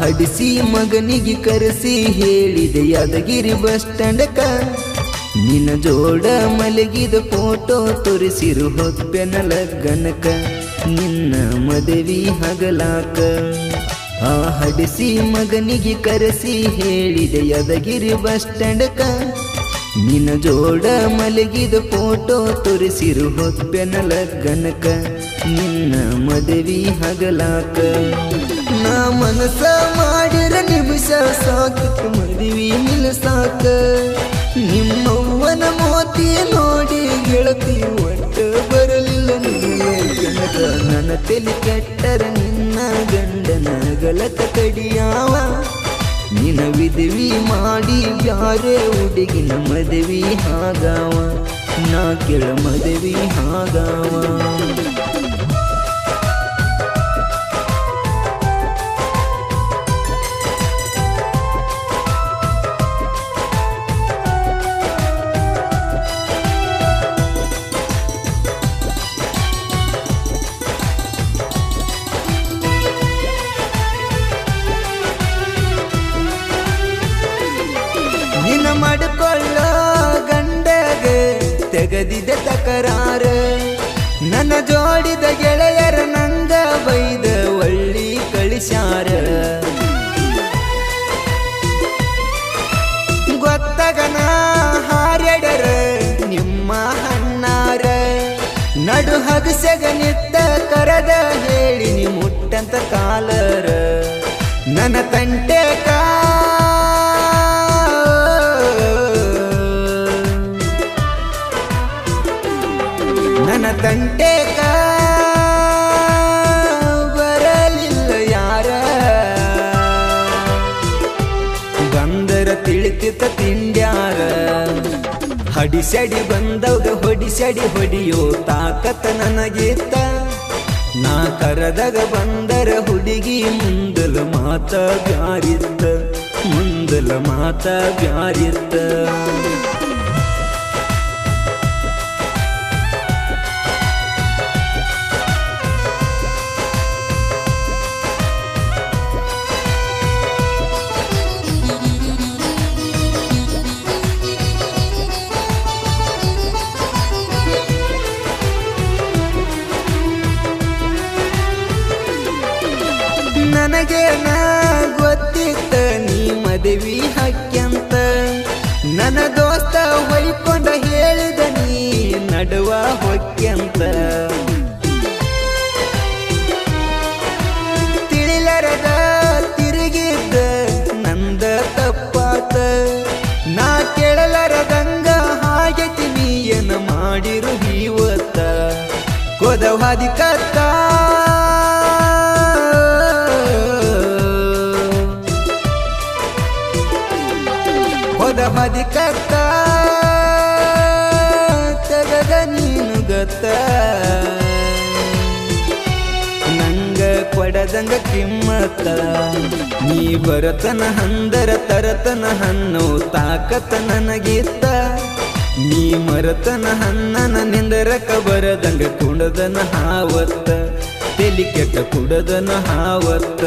ಹಡಿಸಿ ಮಗನಿಗೆ ಕರೆಸಿ ಹೇಳಿದೆ ಯಾದಗಿರಿ ಬಸ್ ಸ್ಟ್ಯಾಂಡಕ ನಿನ್ನ ಜೋಡ ಮಲಗಿದ ಫೋಟೋ ತೋರಿಸಿರು ಹೊಪ್ಪೆನ ಲಗ್ನಕ ನಿನ್ನ ಮದುವೆ ಹಗಲಾಕ ಆ ಹಡಿಸಿ ಮಗನಿಗೆ ಕರೆಸಿ ಹೇಳಿದೆ ಯಾದಗಿರಿ ಬಸ್ ಸ್ಟ್ಯಾಂಡಕ ನಿನ್ನ ಜೋಡ ಮಲಗಿದ ಫೋಟೋ ತೋರಿಸಿರು ಹೊಪ್ಪೆನ ಲಗ್ನಕ ನಿನ್ನ ಮದುವೆ ಹಗಲಾಕ ನಾ ಮನಸ ಮಾಡಿರ ನಿಮಿಷ ಸಾಕಕ್ಕೆ ಮದುವೆ ನಿಲ್ಸಾಕ ನಿಮ್ಮವ್ವನ ಮೋತಿ ನೋಡಿ ಗೆಳತಿ ಒಟ್ಟ ಬರಲಿಲ್ಲ ನಿನ್ನ ನನ್ನ ತಲೆ ಕೆಟ್ಟರ ನಿನ್ನ ಗಂಡನ ಗಲತ ಕಡಿಯಾವ ನಿನ ವಿಧವಿ ಮಾಡಿ ಬ್ಯಾರೆ ಹುಡುಗಿನ ಮದುವೆ ಹಾಗಾವ ನಾ ಕೆಳ ಮದುವೆ ಹಾಗಾವ ನಿನ್ನ ಮಾಡಿಕೊಳ್ಳ ಗಂಡಗ ತೆಗದಿದ ತಕರಾರ ನನ್ನ ಜೋಡಿದ ಗೆಳೆಯರ ನಂಗ ಬೈದ ಒಳ್ಳಿ ಕಳಿಸ್ಯಾರ ಗೊತ್ತಗನ ಹಾರ್ಯಡರ ನಿಮ್ಮ ಹಣ್ಣಾರ ನಡು ಹಗಸಗ ನಿತ್ತ ಕರದ ಹೇಳಿ ನೀ ಮುಟ್ಟಂತ ಕಾಲರ ನನ್ನ ತಂಟೆ ನನ್ನ ತಂಟೆಕ ಬರಲಿಲ್ಲ ಯಾರ ಬಂದರ ತಿಳಿತಿತ್ತ ತಿಂಡ್ಯಾರ ಹಡಿಸಡಿ ಬಂದವ್ಗ ಹೊಡಿಸಡಿ ಹೊಡಿಯೋ ತಾಕತ್ತ ನನಗಿತ್ತ ನಾ ಕರದಾಗ ಬಂದರ ಹುಡುಗಿ ಮುಂದಲ ಮಾತ ಬ್ಯಾರಿತ್ತ ಮುಂದಲ ಮಾತ ಬ್ಯಾರಿತ್ತ ನನಗೇನ ಗೊತ್ತಿತ್ತ ನೀ ಮದುವೆ ಹಕ್ಯಂತ ನನ್ನ ದೋಸ್ತ ಹೊಯ್ಕೊಂಡ ಹೇಳಿದ ನೀ ನಡುವ ಹೊಕ್ಯಂತ ತಿಳಿಲರದ ತಿರುಗಿದ್ದ ನಂದ ತಪ್ಪಾತ ನಾ ಕೇಳಲರದಂಗ ಹಾಗೆತಿ ನೀ ಏನ ಮಾಡಿರು ಇವತ್ತ ಕೊದವಾದಿ ಕತ್ತ ಮದಿಕತ್ತ ತಗದ ನೀನು ಗತ್ತ ನಂಗ ಕೊಡದಂಗ ಕಿಮ್ಮತ್ತ ನೀ ಬರತನ ಹಂದರ ತರತನ ಹಣ್ಣು ತಾಕತ್ತ ನನಗಿತ್ತ ನೀ ಮರತನ ಹಣ್ಣನ ನಿಂದರಕ ಬರದಂಗ ಕುಡದನ ಹಾವತ್ತ ತೆಲಿ ಕೆಟ್ಟ ಕುಡದನ ಹಾವತ್ತ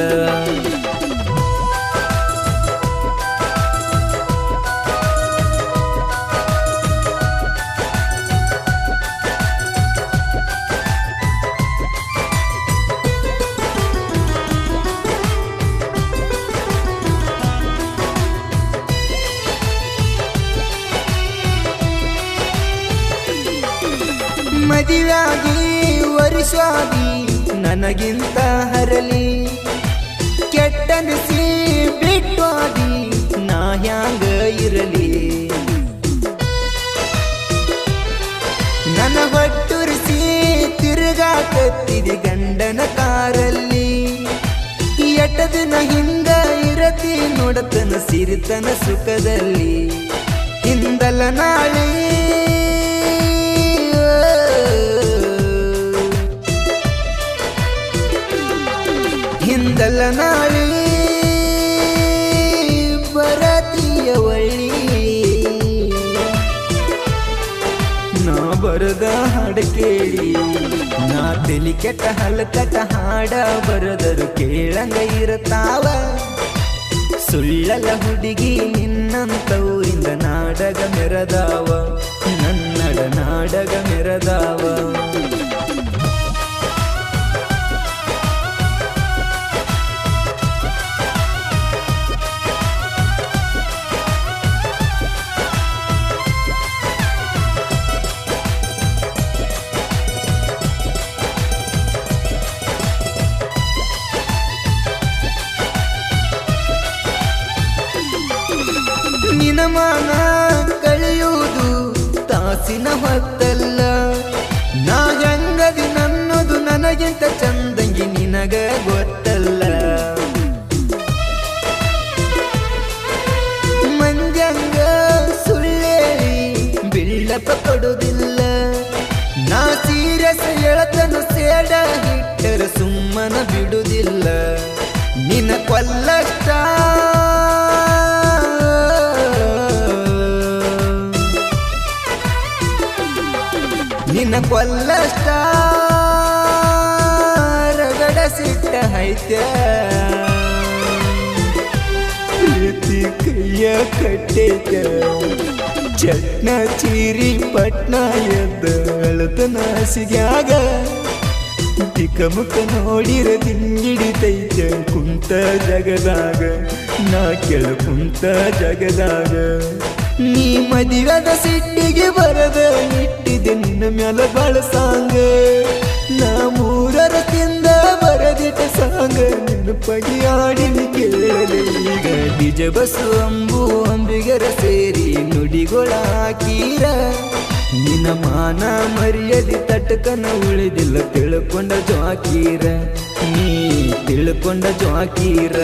ಮದುವೆಯಾಗಿ ವರ್ಷಾದಿ ನನಗಿಂತ ಹರಲಿ ಕೆಟ್ಟನಿಸಿ ಬಿಟ್ಟಾದಿ ನಾ ಹ್ಯಾಂಗ ಇರಲಿ ನನ್ನ ಹೊಟ್ಟುರಿಸಿ ತಿರುಗಾಕತ್ತಿದೆ ಗಂಡನ ಕಾರಲ್ಲಿ ಎಟ್ಟದಿನ ಹಿಂಗ ಇರತಿ ನೋಡತನ ಸಿರಿತನ ಸುಖದಲ್ಲಿ ಹಿಂದಲ ನಾಳೆ ಹಿಂದಲ ನಾಳೆ ಬರತಿಯ ಒಳ್ಳಿ ನಾ ಬರದ ಹಾಡ ಕೇಳಿ ನಾ ತೆಲಿ ಕೆಟ್ಟ ಹಲಕಟ ಹಾಡ ಬರದರು ಕೇಳಂಗ ಇರತಾವ ಸುಳ್ಳಲ ಹುಡುಗಿ ನಿನ್ನಂತವರಿಂದ ನಾಡಗ ಮೆರದಾವ ನನ್ನಡ ನಾಡಗ ಮೆರದಾವ ನಿನಮಾನ ಕಳೆಯುವುದು ತಾಸಿನ ಹೊತ್ತಲ್ಲ ನಾ ಹೆಂಗದಿ ನನ್ನದು ನನಗಿಂತ ಚಂದಂಗಿ ನಿನಗ ಗೊತ್ತಲ್ಲ ಮಂದ್ಯಂಗ ಸುಳ್ಳೇಳಿ ಬಿಳ್ಳಪ್ಪ ಕೊಡುವುದಿಲ್ಲ ನಾ ಸೀರಿಯಸ್ ಎಳತನು ಸೇಡ ಹಿಟ್ಟರ ಸುಮ್ಮನ ಬಿಡುವುದಿಲ್ಲ ನಿನ್ನ ಕೊಲ್ಲಷ್ಟ ನಿನ್ನ ಕೊಲ್ಲಷ್ಟ ರಗಡ ಸಿಟ್ಟ ಐತೆ ಪ್ರೀತಿ ಕೈಯ ಕಟ್ಟೈತ ಚಟ್ನ ಚೀರಿ ಪಟ್ನ ಎದ್ದ ಅಳತನ ಸಿಗ್ಯಾಗ ತಿಕ್ಕಮುಖ ನೋಡಿರ ದಿಂಗಿಡಿತೈತ ಕುಂತ ಜಗದಾಗ ನಾ ಕೆಳ ಕುಂತ ಜಗದಾಗ ನೀ ಮದುವೆದ ಸಿಟ್ಟಿಗೆ ಬರದ ಇಟ್ಟಿದೆ ನಿನ್ನ ಮ್ಯಾಲ ಬಳಸಾಂಗ ನಾ ಮೂರರ ತಿಂದ ಬರದಿಟ್ಟ ಸಾಂಗ ನೆನಪಗಿ ಆಡಿನ ಕೇಳದೆ ಈಗ ನಿಜ ಬಸ್ಸು ಅಂಬು ಅಂಬಿಗರ ಸೇರಿ ನುಡಿಗೊಳ ಹಾಕೀರ ನಿನ್ನ ಮಾನ ಮರ್ಯಾದೆ ತಟಕನ ಉಳಿದಿಲ್ಲ ತಿಳ್ಕೊಂಡ ಜ್ವಾಕೀರ ನೀ ತಿಳ್ಕೊಂಡ ಜ್ವಾಕೀರ